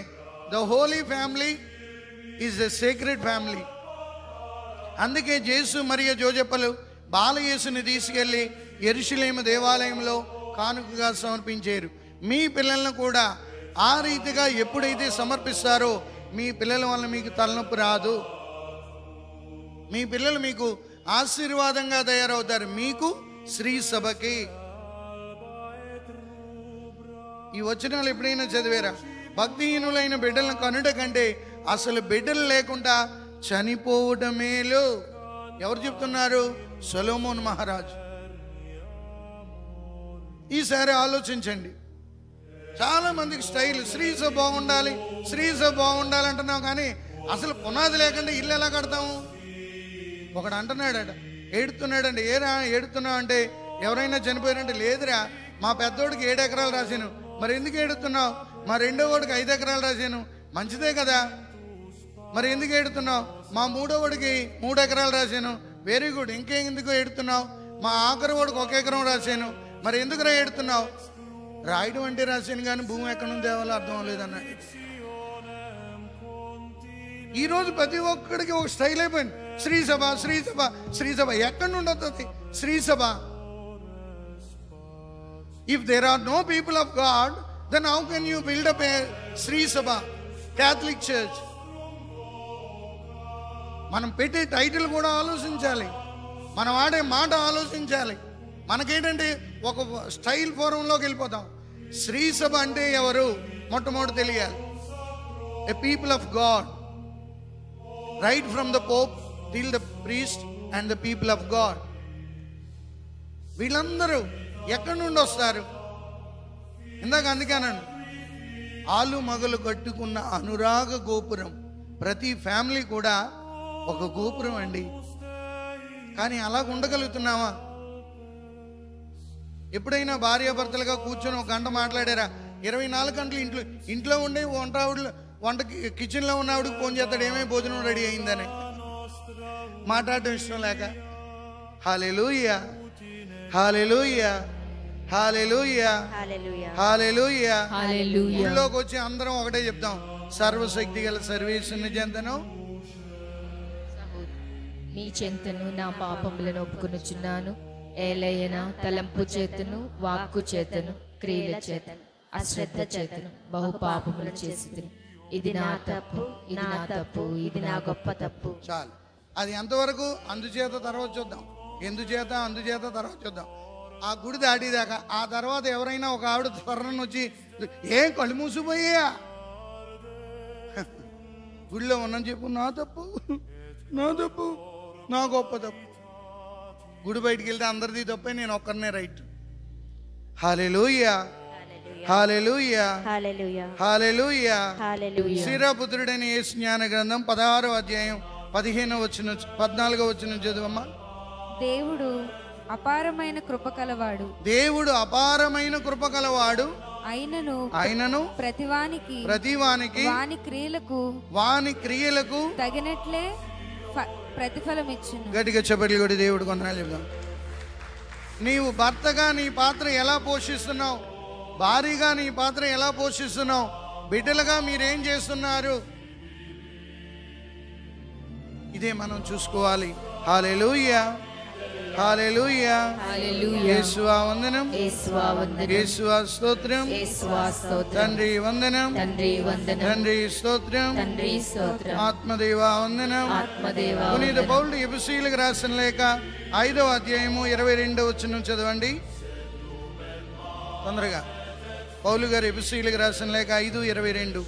The holy family is the sacred family. అందుకే జేసు మరియు జోజప్పలు బాలయేసుని తీసుకెళ్ళి యెరూషలేము దేవాలయంలో కానుకగా సమర్పించారు. మీ పిల్లలను కూడా ఆ రీతిగా ఎప్పుడైతే సమర్పిస్తారో మీ పిల్లల వల్ల మీకు తలనొప్పి రాదు. మీ పిల్లలు మీకు ఆశీర్వాదంగా తయారవుతారు. మీకు శ్రీ సభకి. ఈ వచనాలు ఎప్పుడైనా చదివారా? భక్తిహీనులైన బిడ్డలను కనుట కంటే అసలు బిడ్డలు లేకుండా చనిపోవడం మేలు. ఎవరు చెప్తున్నారు? సొలొమోన్ మహారాజు. ఈసారి ఆలోచించండి. చాలా మందికి స్టైల్ శ్రీసభ బాగుండాలి, శ్రీసభ బాగుండాలి అంటున్నాం, కానీ అసలు పునాది లేకుండా ఇల్లు ఎలా కడతాము? ఒకడు అంటున్నాడట, ఏడుతున్నాడండి. ఏరా ఏడుతున్నావు అంటే ఎవరైనా చనిపోయారంటే లేదురా మా పెద్దోడికి 7 ఎకరాలు రాశాను. మరి ఎందుకు ఏడుతున్నావు? మా రెండో వాడికి 5 ఎకరాలు రాశాను. మంచిదే కదా. మరి ఎందుకు ఏడుతున్నావు? మా మూడో వాడికి 3 ఎకరాలు రాశాను. Very good. ఇంకెందుకు ఏడుతున్నావు? మా ఆఖరి వాడికి 1 ఎకరం రాశాను. మరి ఎందుకురా ఏడుతున్నావు? రాయడం అంటే రాశాను కానీ భూమి ఎక్కడి నుంచి తేవాలో అర్థం అవ్వలేదన్నాడు. ఈరోజు ప్రతి ఒక్కడికి ఒక స్టైల్ అయిపోయింది. శ్రీసభ శ్రీసభ శ్రీసభ. ఎక్కడి నుండి వస్తుంది శ్రీసభ? If there are no people of God, then how can you build up a Sri Sabha, Catholic Church? మనం పెట్టే టైటిల్ కూడా ఆలోచించాలి, మనం వాడే మాట ఆలోచించాలి. మనకేంటంటే ఒక స్టైల్ ఫోరంలోకి వెళ్ళిపోతాం. శ్రీ సభ అంటే ఎవరు మొట్టమొదటి తెలియాలి. A people of God, right from the Pope till the priest and the people of God. వీళ్ళందరూ ఎక్కడి నుండి వస్తారు? ఇందాక అందుకేనండి, ఆలు మగలు కట్టుకున్న అనురాగ గోపురం. ప్రతి ఫ్యామిలీ కూడా ఒక గోపురం అండి. కానీ అలాగ ఉండగలుగుతున్నావా? ఎప్పుడైనా భార్యాభర్తలుగా కూర్చొని 1 గంట మాట్లాడారా? 24 గంటలు ఇంట్లో ఉండే వంట కిచెన్లో ఉన్న ఆవిడకి ఫోన్ చేస్తాడు, ఏమేమి భోజనం రెడీ అయిందని. మాట్లాడటం ఇష్టం లేక. హల్లెలూయా హల్లెలూయా హల్లెలూయా హల్లెలూయా హల్లెలూయా. ఊళ్ళోకి వచ్చి అందరం ఒకటే చెప్తాం, సర్వశక్తి గల సర్వేశ్వరుని చెంతను మీ చెంతను నా పాపములను ఒప్పుకొనుచున్నాను. ఏలయన తలంపు చేతను, వాక్కు చేతను, క్రియల చేతను, అశ్రద్ధ చేతను బహు పాపములు చేసి ఇది నా తప్పు, ఇది నా తప్పు, ఇది నా గొప్ప తప్పు. చాలు. అది ఎంతవరకు? అందుచేత తర్వాత చూద్దాం. ఎందుచేత అందుచేత తర్వాత చూద్దాం. ఆ గుడి దాటిదాకా. ఆ తర్వాత ఎవరైనా ఒక ఆవిడ త్వరను వచ్చి ఏం కళ్ళు మూసిపోయా గుడిలో ఉన్నని చెప్పు, నా తప్పు, నా తప్పు, నా గొప్ప తప్పు. గుడి బయటికి వెళ్తే అందరిది తప్పే, నేను ఒక్కరినే రైట్. హల్లెలూయా హల్లెలూయా హల్లెలూయా. శ్రీరాపుత్రుడైన యేసు జ్ఞాన గ్రంథం 16వ అధ్యాయం 15వ వచనం 14వ వచనం చదువమ్మా. దేవుడు అపారమైన కృప కలవాడు. దేవుడు అపారమైన కృప కలవాడు. అయినను ప్రతివానికి వాని క్రియలకు తగినట్లే ప్రతిఫలం ఇచ్చును. గట్టిగా చెప్పట్లు కూడా దేవుడు కొందరు చెప్దాం. నీవు భర్తగా నీ పాత్ర ఎలా పోషిస్తున్నావు? భార్యగా నీ పాత్ర ఎలా పోషిస్తున్నావు? బిడ్డలుగా మీరేం చేస్తున్నారు? ఇదే మనం చూసుకోవాలి. హల్లెలూయా హల్లెలూయా యేసువా వందనం, యేసువా స్తోత్రం, తండ్రి వందనం, తండ్రి స్తోత్రం, ఆత్మదేవా వందనం. పునీత పౌలు ఎఫెసీయులకు రాసిన లేఖ 5వ అధ్యాయము 22వ వచనం చదవండి తొందరగా. పౌలు గారు ఎఫెసీయులకు రాసిన లేఖ 5:22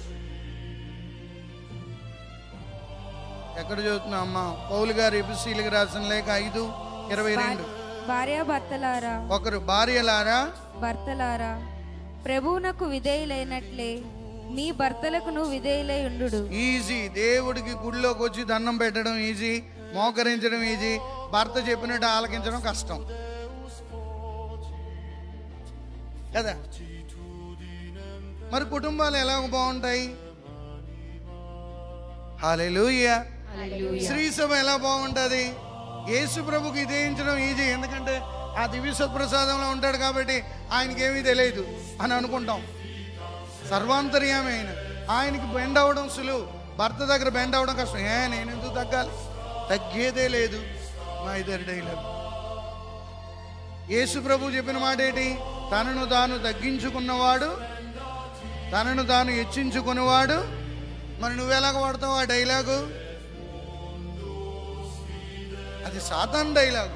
ఎక్కడ చదువుతున్నా అమ్మా? పౌలు గారు ఎఫెసీయులకు రాసిన లేఖ 5:22. భార్యాభర్తలారా, ఒకరు భార్యలారా, భర్తలారా ప్రభువునకు విధేయులైనట్లే మీ భర్తలకును విధేయులై ఉండుడు. ఈజీ. దేవుడికి గుడిలోకి వచ్చి దండం పెట్టడం ఈజీ, మోకరించడం ఈజీ, భర్త చెప్పినట్టు ఆలకించడం కష్టం కదా. మరి కుటుంబాలు ఎలా బాగుంటాయి? హల్లెలూయా. శ్రీ సభ ఎలా బాగుంటుంది? యేసు ప్రభుకి విధేయించడం ఈజీ, ఎందుకంటే ఆ దివ్య సత్ప్రసాదంలో ఉంటాడు కాబట్టి ఆయనకేమీ తెలియదు అని అనుకుంటాం. సర్వాంతర్యామి ఆయనకి బెండ్ అవ్వడం సులువు. భర్త దగ్గర బెండ్ అవ్వడం కష్టం. నేను ఎందుకు తగ్గాలి? తగ్గేదే లేదు. మా ఇద్దరి డైలాగ్. యేసు ప్రభు చెప్పిన మాట ఏంటి? తనను తాను తగ్గించుకున్నవాడు, తనను తాను హెచ్చించుకునేవాడు. మరి నువ్వెలాగ వాడతావు ఆ డైలాగు? అది సాతాను డైలాగు.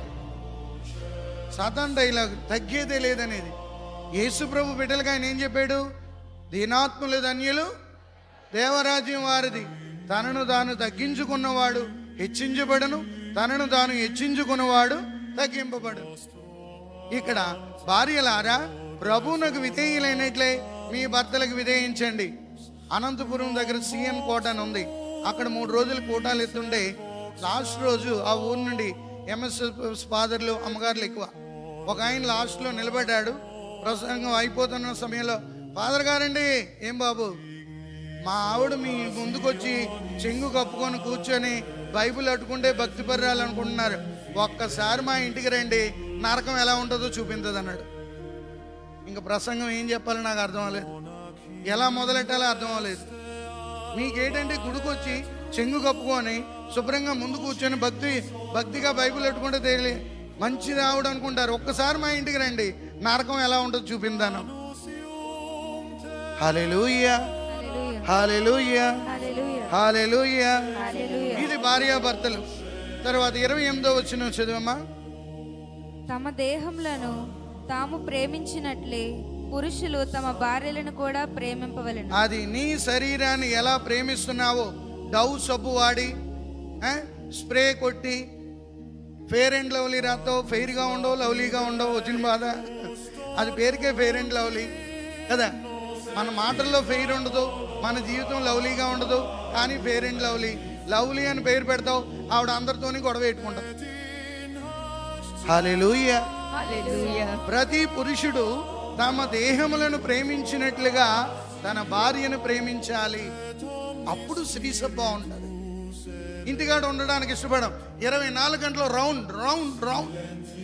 సాతాను డైలాగు. తగ్గేదే లేదనేది. యేసు ప్రభు బిడ్డలుగా ఆయన ఏం చెప్పాడు? దీనాత్ములు ధన్యులు, దేవరాజ్యం వారిది. తనను తాను తగ్గించుకున్నవాడు హెచ్చించబడను, తనను తాను హెచ్చించుకున్నవాడు తగ్గింపబడు. ఇక్కడ భార్యలారా, ప్రభువునకు విధేయులైనట్లే మీ భర్తలకు విధేయించండి. అనంతపురం దగ్గర సిఎన్ కోట అని ఉంది. అక్కడ 3 రోజులు కోటాలు ఎత్తుండే లాస్ట్ రోజు ఆ ఊరు నుండి ఎంఎస్ఎస్ ఫాదర్లు, అమ్మగారులు ఎక్కువ. ఒక ఆయన లాస్ట్లో నిలబడ్డాడు. ప్రసంగం అయిపోతున్న సమయంలో, ఫాదర్ గారండి, ఏం బాబు, మా ఆవిడ మీ ముందుకొచ్చి చెంగు కప్పుకొని కూర్చొని బైబిల్ అట్టుకుంటే భక్తి పర్రాలనుకుంటున్నారు. ఒక్కసారి మా ఇంటికి రండి, నరకం ఎలా ఉంటుందో చూపించదు అన్నాడు. ఇంకా ప్రసంగం ఏం చెప్పాలో నాకు అర్థం అవ్వలేదు, ఎలా మొదలెట్టాలో అర్థం అవ్వలేదు. మీకేంటంటే గుడికొచ్చి చెంగు కప్పుకొని శుభ్రంగా ముందు కూర్చొని భక్తిగా బైబిల్ అట్టుకుంటే తెలియ మంచిది ఆవిడ అనుకుంటారు. ఒక్కసారి మా ఇంటికి రండి, నరకం ఎలా ఉంటుందో చూపిందాను. హల్లెలూయా, హల్లెలూయా, హల్లెలూయా. ఇది భార్యాభర్తలు. తర్వాత 28వ వచనం చదువమ్మా. తమ దేహములను తాము ప్రేమించినట్లే పురుషులు తమ భార్యలను కూడా ప్రేమింపవలెను. అది నీ శరీరాన్ని ఎలా ప్రేమిస్తున్నావో, డవ్ సబ్బు వాడి, స్ప్రే కొట్టి, ఫెయిర్ అండ్ లవ్లీ రాస్తావు, ఫెయిర్గా ఉండవు, లవ్లీగా ఉండవు. వచ్చిన బాధ అది, పేరుకే ఫెయిర్ అండ్ లవ్లీ కదా. మన మాటల్లో ఫెయిర్ ఉండదు, మన జీవితం లవ్లీగా ఉండదు. కానీ ఫెయిర్ అండ్ లవ్లీ, లవ్లీ అని పేరు పెడతావు, ఆవిడ అందరితోని గొడవ పెట్టుకుంటావు. హల్లెలూయా. ప్రతి పురుషుడు తమ దేహములను ప్రేమించినట్లుగా తన భార్యను ప్రేమించాలి. అప్పుడు శ్రీసభ బాగుంటుంది. ఇంటికాడ ఉండడానికి ఇష్టపడం. 24 గంటలు రౌండ్ రౌండ్ రౌండ్.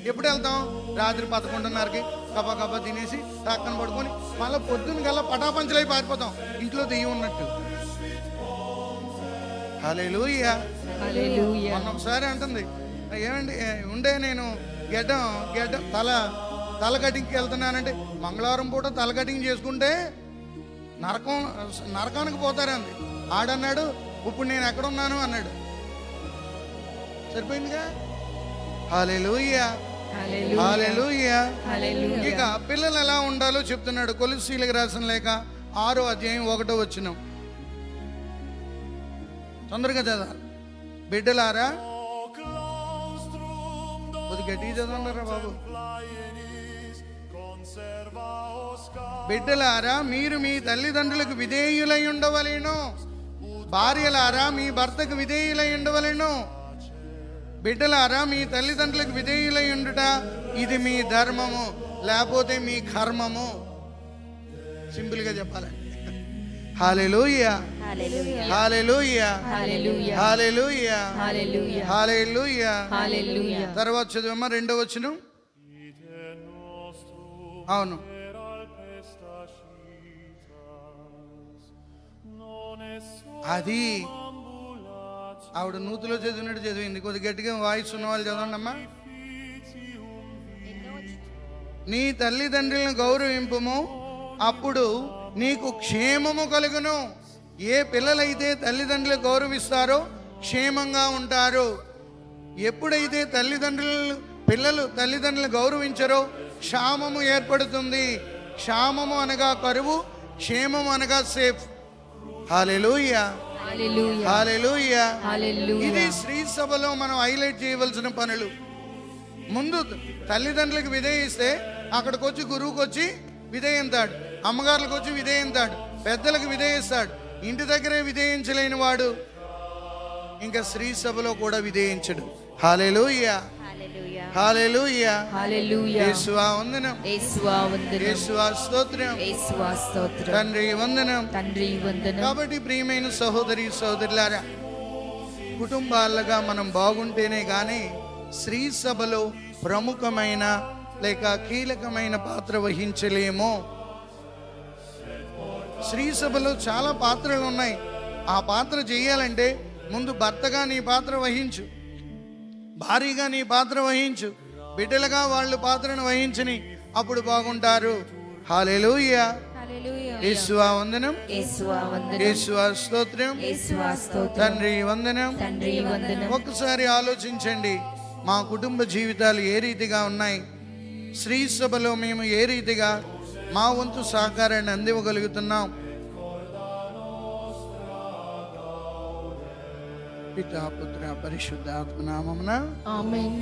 ఎప్పుడు వెళ్తాం? రాత్రి 11:30కి కబా తినేసి టాక్కన పడుకొని మళ్ళీ పొద్దున్న కల్లా పటాపంచలై పారిపోతాం, ఇంట్లో దెయ్యం ఉన్నట్టు. హల్లెలూయా. మొన్న ఒకసారి అంటుంది, ఏమండి ఉండే నేను గెడ్డం తల కటింగ్కి వెళ్తున్నానంటే, మంగళవారం పూట తల కటింగ్ చేసుకుంటే నరకానికి పోతారంది. ఆడన్నాడు, ఇప్పుడు నేను ఎక్కడున్నాను అన్నాడు. సరిపోయిందిగా. హల్లెలూయా, హల్లెలూయా. ఇక పిల్లలు ఎలా ఉండాలో చెప్తున్నాడు. కొలస్సీలకు రాసిన లేఖ 6వ అధ్యాయం 1వ వచనం. తొందరగా చదవాలి. బిడ్డలారా, కొద్ది గట్టిగా చదవండిరా బాబు. బిడ్డలారా, మీరు మీ తల్లిదండ్రులకు విధేయులై ఉండవలేను. భార్యలారా, మీ భర్తకు విధేయులై ఉండవలేను. బిడ్డలారా, మీ తల్లిదండ్రులకు విధేయులై ఉండుట ఇది మీ ధర్మము, లేకపోతే మీ కర్మము. సింపుల్గా చెప్పాలండి. హల్లెలూయా, హల్లెలూయా, హల్లెలూయా, హల్లెలూయా. తర్వాత చదువమ్మా 2వ వచనం. అవును, అది ఆవిడ నూతిలో చదివినట్టు చదివింది. కొద్ది గట్టిగా వాయిస్ ఉన్న వాళ్ళు చదవండి అమ్మా. నీ తల్లిదండ్రులను గౌరవింపుము, అప్పుడు నీకు క్షేమము కలుగును. ఏ పిల్లలైతే తల్లిదండ్రులు గౌరవిస్తారో క్షేమంగా ఉంటారు. ఎప్పుడైతే పిల్లలు తల్లిదండ్రులు గౌరవించరో క్షామము ఏర్పడుతుంది. క్షామము అనగా కరువు, క్షేమము అనగా సేఫ్. హల్లెలూయా, హల్లెలూయా. ఇది శ్రీ సభలో మనం హైలైట్ చేయవలసిన పనులు. ముందు తల్లిదండ్రులకు విధేయిస్తే అక్కడికి వచ్చి గురువుకి వచ్చి విధేయంతాడు, అమ్మగారులకు వచ్చి విధేయంతాడు, పెద్దలకు విధేయిస్తాడు. ఇంటి దగ్గరే విధేయించలేని వాడు ఇంకా శ్రీ సభలో కూడా విధేయించడు. హల్లెలూయా, హల్లెలూయా, యేసువా వందనం, యేసువా స్తోత్రం, తండ్రి వందనం. కాబట్టి ప్రియమైన సహోదరి సహోదరులారా, కుటుంబాలుగా మనం బాగుంటేనే కానీ శ్రీ సభలో ప్రముఖమైన లేక కీలకమైన పాత్ర వహించలేము. శ్రీ సభలో చాలా పాత్రలు ఉన్నాయి. ఆ పాత్ర చేయాలంటే ముందు భర్తగా నీ పాత్ర వహించు, భార్యగా నీ పాత్ర వహించు, బిడ్డలుగా వాళ్ళు పాత్రను వహించని అప్పుడు బాగుంటారు. హల్లెలూయా. హల్లెలూయా. యేసువా వందనం, యేసువా వందనం, యేసువా స్తోత్రం, యేసువా స్తోత్రం, తండ్రి వందనం. తండ్రి వందనం. ఒక్కసారి ఆలోచించండి, మా కుటుంబ జీవితాలు ఏ రీతిగా ఉన్నాయి, శ్రీ సభలో మేము ఏ రీతిగా మా వంతు సహకారాన్ని అందివ్వగలుగుతున్నాం. పితా పుత్ర పరిశుద్ధ ఆత్మ నామమున ఆమేన్.